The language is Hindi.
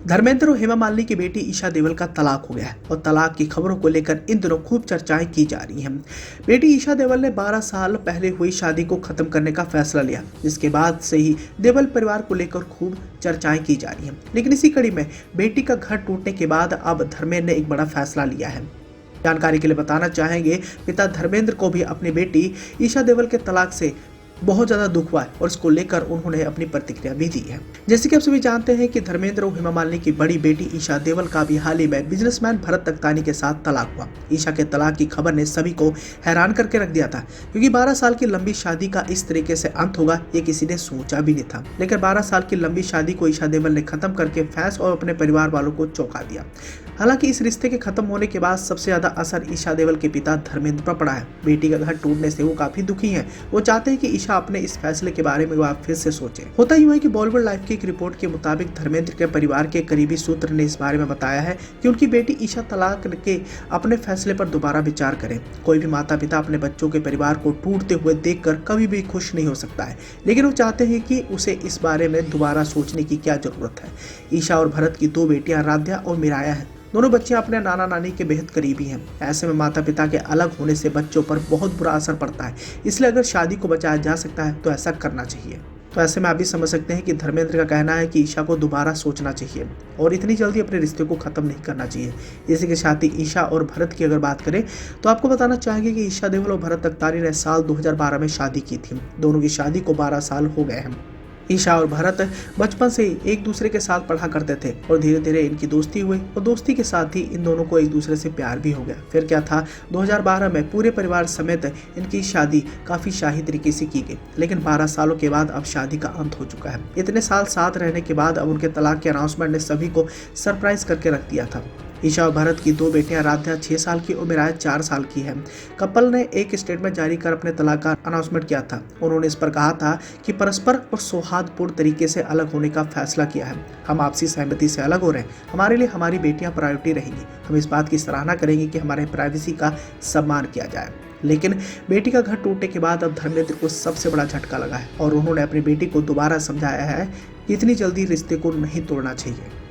धर्मेंद्र और हेमा मालिनी की बेटी ईशा देओल का तलाक हो गया है और तलाक की खबरों को लेकर इन दिनों खूब चर्चाएं की जा रही हैं। बेटी ईशा देओल ने 12 साल पहले हुई शादी को खत्म करने का फैसला लिया, जिसके बाद से ही देओल परिवार को लेकर खूब चर्चाएं की जा रही हैं। लेकिन इसी कड़ी में बेटी का घर टूटने के बाद अब धर्मेंद्र ने एक बड़ा फैसला लिया है। जानकारी के लिए बताना चाहेंगे, पिता धर्मेंद्र को भी अपनी बेटी ईशा देओल के तलाक से बहुत ज्यादा दुख हुआ है और इसको लेकर उन्होंने अपनी प्रतिक्रिया भी दी है। जैसे कि आप सभी जानते हैं कि धर्मेंद्र और हेमा मालिनी की बड़ी बेटी ईशा देओल का भी हाल ही में बिजनेसमैन भरत तख्तानी के साथ तलाक हुआ। ईशा के तलाक की खबर ने सभी को हैरान करके रख दिया था, क्योंकि 12 साल की लंबी शादी का इस तरीके से अंत होगा ये किसी ने सोचा भी नहीं था। लेकिन 12 साल की लंबी शादी को ईशा देओल ने खत्म करके फैंस और अपने परिवार वालों को चौंका दिया। हालांकि इस रिश्ते के खत्म होने के बाद सबसे ज्यादा असर ईशा देओल के पिता धर्मेंद्र पर पड़ा है। बेटी का घर टूटने से वो काफी दुखी हैं। वो चाहते हैं कि ईशा अपने इस फैसले के बारे में वो आप फिर से सोचे। होता यूं है कि बॉलीवुड लाइफ की एक रिपोर्ट के मुताबिक धर्मेंद्र के परिवार के करीबी सूत्र ने इस बारे में बताया है कि उनकी बेटी ईशा तलाक के अपने फैसले पर दोबारा विचार करें। कोई भी माता पिता अपने बच्चों के परिवार को टूटते हुए देखकर कभी भी खुश नहीं हो सकता है, लेकिन वो चाहते हैं कि उसे इस बारे में दोबारा सोचने की क्या जरूरत है। ईशा और भरत की 2 बेटियां राध्या और मिराया है। दोनों बच्चियां अपने नाना नानी के बेहद करीबी हैं। ऐसे में माता पिता के अलग होने से बच्चों पर बहुत बुरा असर पड़ता है, इसलिए अगर शादी को बचाया जा सकता है तो ऐसा करना चाहिए। तो ऐसे में आप भी समझ सकते हैं कि धर्मेंद्र का कहना है कि ईशा को दोबारा सोचना चाहिए और इतनी जल्दी अपने रिश्ते को खत्म नहीं करना चाहिए। इसी के साथ ही ईशा और भरत की अगर बात करें तो आपको बताना चाहेंगे कि ईशा देओल और भरत तख्तानी ने साल 2012 में शादी की थी। दोनों की शादी को 12 साल हो गए हैं। ईशा और भरत बचपन से ही एक दूसरे के साथ पढ़ा करते थे और धीरे धीरे इनकी दोस्ती हुई और दोस्ती के साथ ही इन दोनों को एक दूसरे से प्यार भी हो गया। फिर क्या था, 2012 में पूरे परिवार समेत इनकी शादी काफी शाही तरीके से की गई। लेकिन 12 सालों के बाद अब शादी का अंत हो चुका है। इतने साल साथ रहने के बाद अब उनके तलाक के अनाउंसमेंट ने सभी को सरप्राइज करके रख दिया था। ईशा और भरत की 2 बेटियां राध्या 6 साल की और मिराया 4 साल की है। कपल ने एक स्टेटमेंट जारी कर अपने तलाक का अनाउंसमेंट किया था। उन्होंने इस पर कहा था कि परस्पर और सौहार्दपूर्ण तरीके से अलग होने का फैसला किया है। हम आपसी सहमति से अलग हो रहे हैं। हमारे लिए हमारी बेटियां प्रायोरिटी रहेंगी। हम इस बात की सराहना करेंगे कि हमारे प्राइवेसी का सम्मान किया जाए। लेकिन बेटी का घर टूटने के बाद अब धर्मेंद्र को सबसे बड़ा झटका लगा है और उन्होंने अपनी बेटी को दोबारा समझाया है कि इतनी जल्दी रिश्ते को नहीं तोड़ना चाहिए।